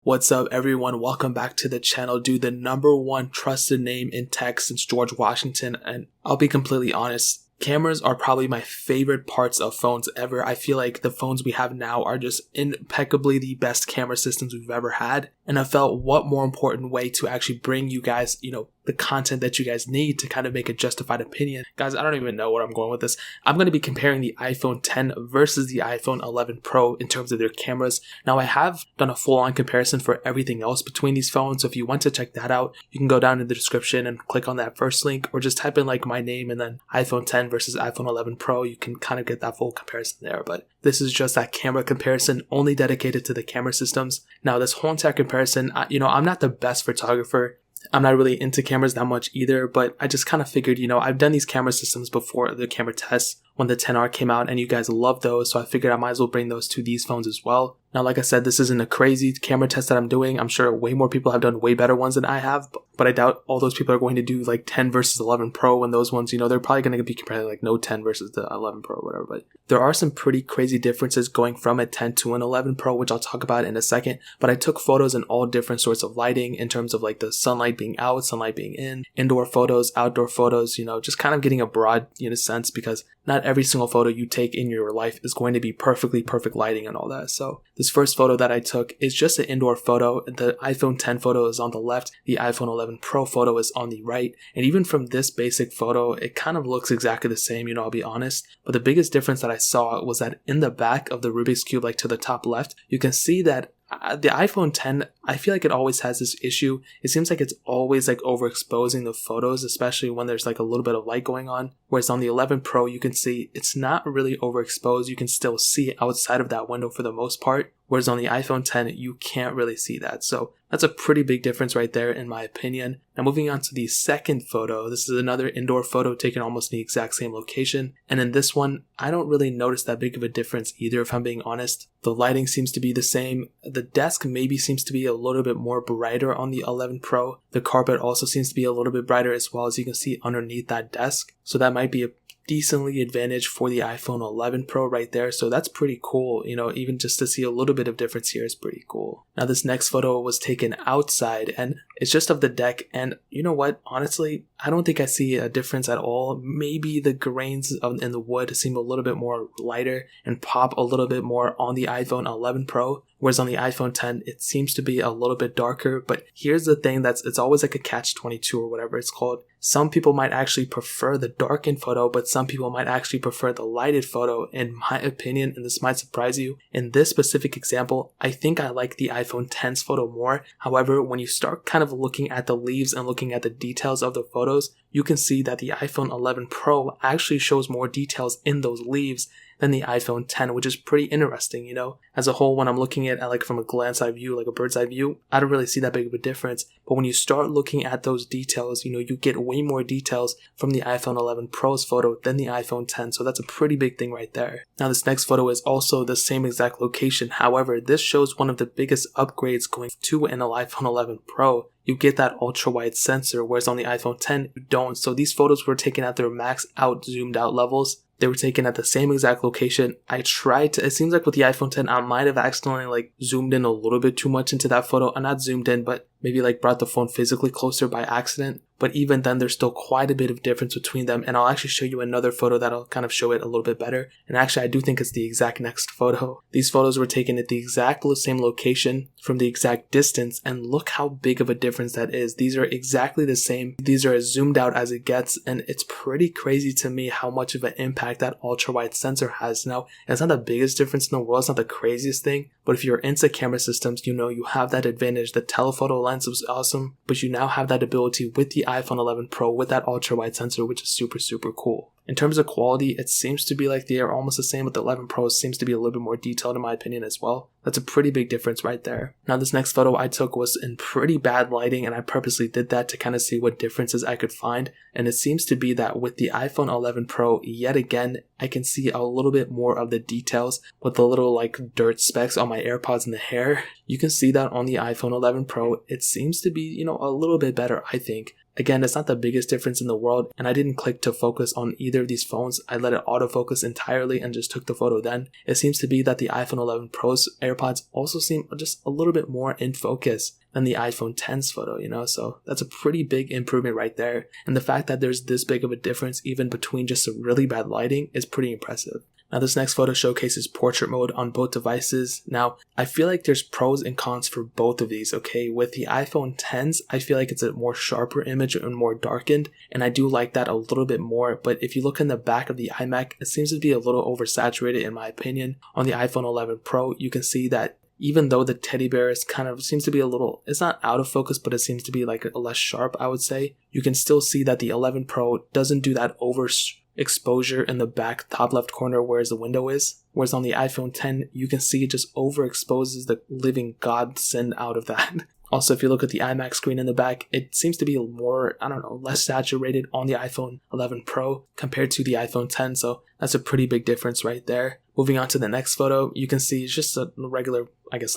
What's up, everyone? Welcome back to the channel. Dude, the number one trusted name in tech since George Washington. And I'll be completely honest, cameras are probably my favorite parts of phones ever. I feel like the phones we have now are just impeccably the best camera systems we've ever had. And I felt what more important way to actually bring you guys, the content that you guys need to kind of make a justified opinion. Guys, I don't even know where I'm going with this. I'm going to be comparing the iPhone 10 versus the iPhone 11 Pro in terms of their cameras. Now, I have done a full-on comparison for everything else between these phones. So if you want to check that out, you can go down in the description and click on that first link, or just type in like my name and then iPhone 10 versus iPhone 11 Pro. You can kind of get that full comparison there. But this is just that camera comparison only dedicated to the camera systems. Now, this whole entire comparison, I'm not the best photographer. I'm not really into cameras that much either, but I just kind of figured, I've done these camera systems before, the camera tests, when the 10R came out, and you guys love those, so I figured I might as well bring those to these phones as well. Now, like I said, this isn't a crazy camera test that I'm doing. I'm sure way more people have done way better ones than I have, but I doubt all those people are going to do like 10 versus 11 Pro, and those ones, they're probably going to be comparing like no 10 versus the 11 Pro or whatever, but there are some pretty crazy differences going from a 10 to an 11 Pro, which I'll talk about in a second, but I took photos in all different sorts of lighting in terms of like the sunlight being out, sunlight being in, indoor photos, outdoor photos, just kind of getting a broad, sense, because not every single photo you take in your life is going to be perfect lighting and all that. So this first photo that I took is just an indoor photo. The iPhone 10 photo is on the left. The iPhone 11 Pro photo is on the right. And even from this basic photo, it kind of looks exactly the same, I'll be honest. But the biggest difference that I saw was that in the back of the Rubik's Cube, like to the top left, you can see that the iPhone 10, I feel like it always has this issue. It seems like it's always like overexposing the photos, especially when there's like a little bit of light going on. Whereas on the 11 Pro, you can see it's not really overexposed. You can still see outside of that window for the most part. Whereas on the iPhone 10, you can't really see that. So that's a pretty big difference right there, in my opinion. Now, moving on to the second photo, this is another indoor photo taken almost in the exact same location. And in this one, I don't really notice that big of a difference either, if I'm being honest. The lighting seems to be the same. The desk maybe seems to be a little bit more brighter on the 11 Pro. The carpet also seems to be a little bit brighter as well, as you can see underneath that desk. So that might be a decently advantage for the iPhone 11 Pro right there. So that's pretty cool. Even just to see a little bit of difference here is pretty cool. Now, this next photo was taken outside, and it's just of the deck. And you know what? Honestly, I don't think I see a difference at all. Maybe the grains in the wood seem a little bit more lighter and pop a little bit more on the iPhone 11 Pro. Whereas on the iPhone 10, it seems to be a little bit darker. But here's the thing, it's always like a catch-22 or whatever it's called. Some people might actually prefer the darkened photo, but some people might actually prefer the lighted photo. In my opinion, and this might surprise you, in this specific example, I think I like the iPhone 10's photo more. However, when you start kind of looking at the leaves and looking at the details of the photos, you can see that the iPhone 11 Pro actually shows more details in those leaves than the iPhone 10, which is pretty interesting, As a whole, when I'm looking at like from a glance eye view, like a bird's eye view, I don't really see that big of a difference. But when you start looking at those details, you get way more details from the iPhone 11 Pro's photo than the iPhone 10. So that's a pretty big thing right there. Now, this next photo is also the same exact location. However, this shows one of the biggest upgrades going to an iPhone 11 Pro. You get that ultra wide sensor, whereas on the iPhone 10, you don't. So these photos were taken at their max out zoomed out levels. They were taken at the same exact location. It seems like with the iPhone 10, I might have accidentally like zoomed in a little bit too much into that photo. I'm not zoomed in, but maybe like brought the phone physically closer by accident. But even then, there's still quite a bit of difference between them. And I'll actually show you another photo that'll kind of show it a little bit better. And actually, I do think it's the exact next photo. These photos were taken at the exact same location from the exact distance. And look how big of a difference that is. These are exactly the same. These are as zoomed out as it gets. And it's pretty crazy to me how much of an impact that ultra wide sensor has. Now, it's not the biggest difference in the world. It's not the craziest thing. But if you're into camera systems, you have that advantage. The telephoto lens was awesome, but you now have that ability with the iPhone 11 Pro with that ultra wide sensor, which is super cool. In terms of quality, it seems to be like they are almost the same, but the 11 Pro seems to be a little bit more detailed in my opinion as well. That's a pretty big difference right there. Now, this next photo I took was in pretty bad lighting, and I purposely did that to kind of see what differences I could find. And it seems to be that with the iPhone 11 Pro, yet again, I can see a little bit more of the details with the little like dirt specks on my AirPods and the hair. You can see that on the iPhone 11 Pro. It seems to be, a little bit better, I think. Again, it's not the biggest difference in the world, and I didn't click to focus on either of these phones. I let it autofocus entirely and just took the photo then. It seems to be that the iPhone 11 Pro's AirPods also seem just a little bit more in focus than the iPhone X's photo, so that's a pretty big improvement right there. And the fact that there's this big of a difference even between just a really bad lighting is pretty impressive. Now this next photo showcases portrait mode on both devices. Now I feel like there's pros and cons for both of these, okay? With the iPhone X's, I feel like it's a more sharper image and more darkened, and I do like that a little bit more, but if you look in the back of the iMac, it seems to be a little oversaturated in my opinion. On the iPhone 11 Pro, you can see that even though the teddy bear is kind of seems to be a little, it's not out of focus, but it seems to be like less sharp, I would say. You can still see that the 11 Pro doesn't do that overexposure in the back top left corner where the window is. Whereas on the iPhone X, you can see it just overexposes the living godsend out of that. Also, if you look at the iMac screen in the back, it seems to be more, less saturated on the iPhone 11 Pro compared to the iPhone X, so that's a pretty big difference right there. Moving on to the next photo, you can see it's just a regular,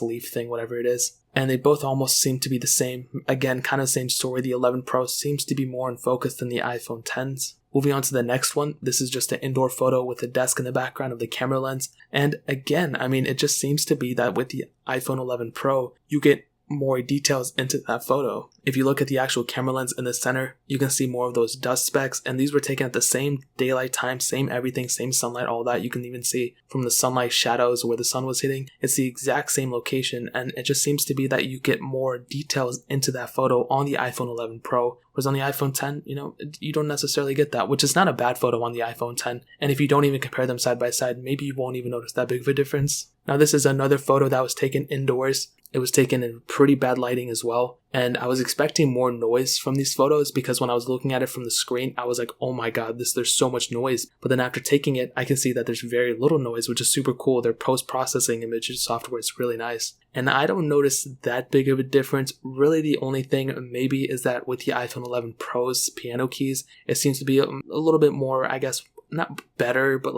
leaf thing, whatever it is. And they both almost seem to be the same. Again, kind of same story. The 11 Pro seems to be more in focus than the iPhone X's. Moving on to the next one, this is just an indoor photo with a desk in the background of the camera lens. And again, it just seems to be that with the iPhone 11 Pro, you get more details into that photo. If you look at the actual camera lens in the center, you can see more of those dust specks, and these were taken at the same daylight time, same everything, same sunlight, all that. You can even see from the sunlight shadows where the sun was hitting. It's the exact same location, and it just seems to be that you get more details into that photo on the iPhone 11 Pro, whereas on the iPhone X, you don't necessarily get that, which is not a bad photo on the iPhone X. And if you don't even compare them side by side, maybe you won't even notice that big of a difference. Now this is another photo that was taken indoors. It was taken in pretty bad lighting as well, and I was expecting more noise from these photos because when I was looking at it from the screen, I was like, oh my god, there's so much noise. But then after taking it, I can see that there's very little noise, which is super cool. Their post-processing images software is really nice. And I don't notice that big of a difference. Really, the only thing maybe is that with the iPhone 11 Pro's piano keys, it seems to be a little bit more, not better, but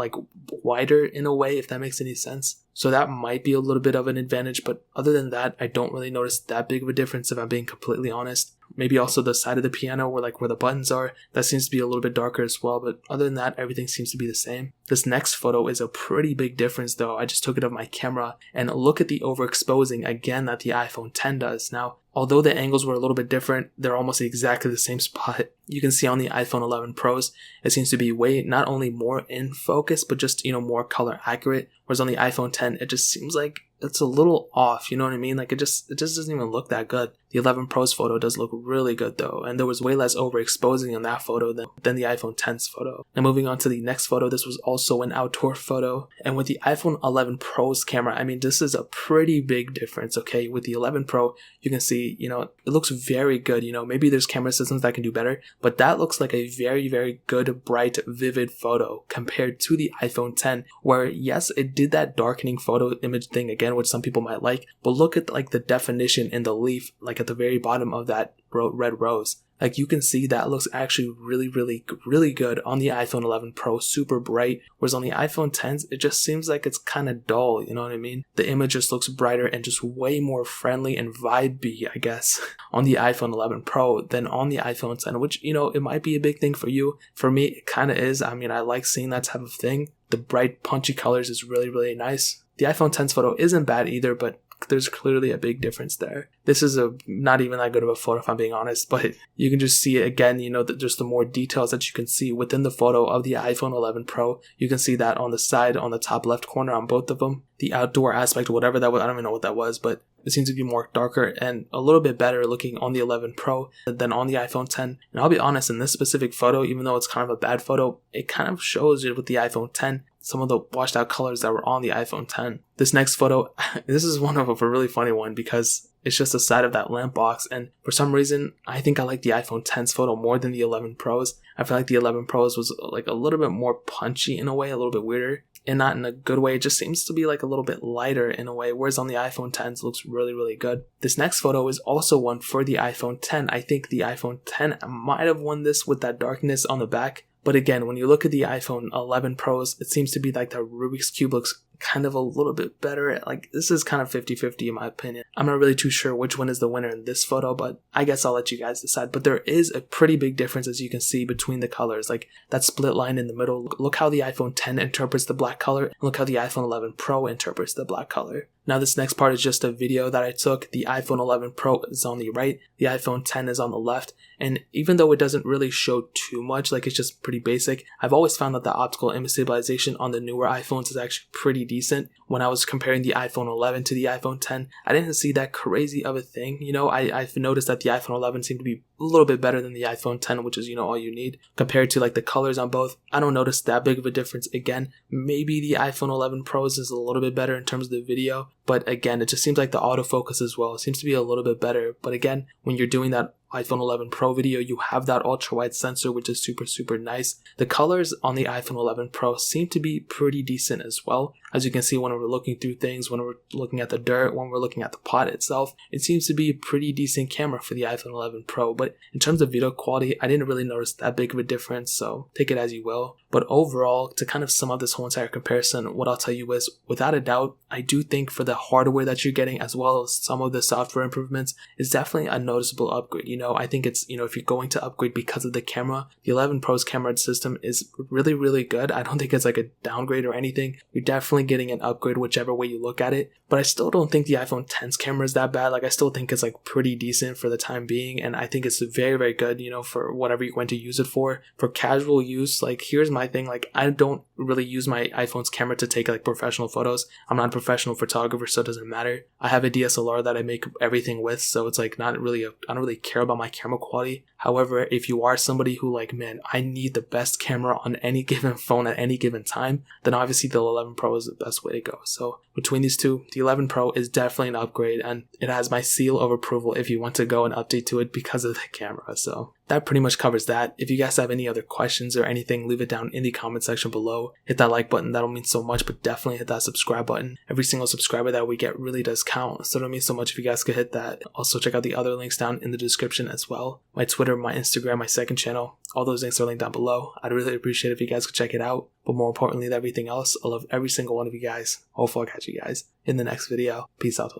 wider in a way, if that makes any sense. So that might be a little bit of an advantage, but other than that, I don't really notice that big of a difference if I'm being completely honest. Maybe also the side of the piano where the buttons are, that seems to be a little bit darker as well, but other than that, everything seems to be the same. This next photo is a pretty big difference though. I just took it of my camera, and look at the overexposing again that the iPhone X does. Now, although the angles were a little bit different, they're almost exactly the same spot. You can see on the iPhone 11 Pros, it seems to be way not only more in focus, but just, more color accurate. Whereas on the iPhone X, it just seems like it's a little off, you know what I mean? It just doesn't even look that good. The 11 Pro's photo does look really good though, and there was way less overexposing on that photo than the iPhone X's photo. Now moving on to the next photo, this was also an outdoor photo, and with the iPhone 11 Pro's camera, this is a pretty big difference, okay? With the 11 Pro, you can see, it looks very good, maybe there's camera systems that can do better, but that looks like a very, very good, bright, vivid photo compared to the iPhone X, where yes, it did that darkening photo image thing again, which some people might like, but look at the definition in the leaf, at the very bottom of that red rose. You can see that looks actually really, really, really good on the iPhone 11 Pro, super bright, whereas on the iPhone X, it just seems like it's kind of dull, you know what I mean? The image just looks brighter and just way more friendly and vibey, I guess, on the iPhone 11 Pro than on the iPhone X, which, it might be a big thing for you. For me, it kind of is. I like seeing that type of thing. The bright, punchy colors is really, really nice. The iPhone X's photo isn't bad either, but there's clearly a big difference there. This is not even that good of a photo if I'm being honest, but you can just see it again, just the more details that you can see within the photo of the iPhone 11 Pro. You can see that on the side, on the top left corner on both of them. The outdoor aspect, whatever that was, I don't even know what that was, but it seems to be more darker and a little bit better looking on the 11 Pro than on the iPhone X. And I'll be honest, in this specific photo, even though it's kind of a bad photo, it kind of shows it with the iPhone X, some of the washed out colors that were on the iPhone X. This next photo, this is one of a really funny one because it's just the side of that lamp box, and for some reason, I think I like the iPhone X's photo more than the 11 Pro's. I feel like the 11 Pro's was a little bit more punchy in a way, a little bit weirder, and not in a good way. It just seems to be a little bit lighter in a way, whereas on the iPhone X looks really, really good. This next photo is also one for the iPhone X. I think the iPhone X might have won this with that darkness on the back, But again, when you look at the iPhone 11 Pros, it seems to be like the Rubik's Cube looks kind of a little bit better. Like, this is kind of 50-50 in my opinion. I'm not really too sure which one is the winner in this photo, but I guess I'll let you guys decide. But there is a pretty big difference, as you can see, between the colors. Like, that split line in the middle. Look how the iPhone 10 interprets the black color, and look how the iPhone 11 Pro interprets the black color. Now this next part is just a video that I took. The iPhone 11 Pro is on the right, the iPhone 10 is on the left, and even though it doesn't really show too much, like it's just pretty basic, I've always found that the optical image stabilization on the newer iPhones is actually pretty decent. When I was comparing the iPhone 11 to the iPhone 10, I didn't see that crazy of a thing. You know, I've noticed that the iPhone 11 seemed to be a little bit better than the iPhone 10, which is, you know, all you need. Compared to like the colors on both, I don't notice that big of a difference. Again, maybe the iPhone 11 Pros is a little bit better in terms of the video, but again, it just seems like the autofocus as well seems to be a little bit better. But again, when you're doing that iPhone 11 Pro video, you have that ultra wide sensor, which is super nice. The colors on the iPhone 11 Pro seem to be pretty decent as well. As you can see, when we're looking through things, when we're looking at the dirt, when we're looking at the pot itself, it seems to be a pretty decent camera for the iPhone 11 Pro. But in terms of video quality, I didn't really notice that big of a difference, so take it as you will. But overall, to kind of sum up this whole entire comparison, what I'll tell you is, without a doubt, I do think for the hardware that you're getting, as well as some of the software improvements, is definitely a noticeable upgrade. You know, I think it's, you know, if you're going to upgrade because of the camera, the 11 Pro's camera system is really good. I don't think it's like a downgrade or anything. You're definitely getting an upgrade whichever way you look at it. But I still don't think the iPhone 10's camera is that bad. Like, I still think it's like pretty decent for the time being, and I think it's very good, you know, for whatever you're going to use it for. For casual use, like, here's my thing, like, I don't really use my iPhone's camera to take like professional photos. I'm not a professional photographer, so it doesn't matter. I have a DSLR that I make everything with, so it's like not really I don't really care about my camera quality. However, if you are somebody who like, man, I need the best camera on any given phone at any given time, then obviously the 11 Pro is the best way to go. So between these two, the 11 Pro is definitely an upgrade, and it has my seal of approval if you want to go and update to it because of the camera. So that pretty much covers that. If you guys have any other questions or anything, leave it down in the comment section below. Hit that like button, that'll mean so much, but definitely hit that subscribe button. Every single subscriber that we get really does count, so it'll mean so much if you guys could hit that. Also, check out the other links down in the description as well. My Twitter, my Instagram, my second channel, all those links are linked down below. I'd really appreciate it if you guys could check it out. But more importantly than everything else, I love every single one of you guys. Hopefully I'll catch you guys in the next video. Peace out.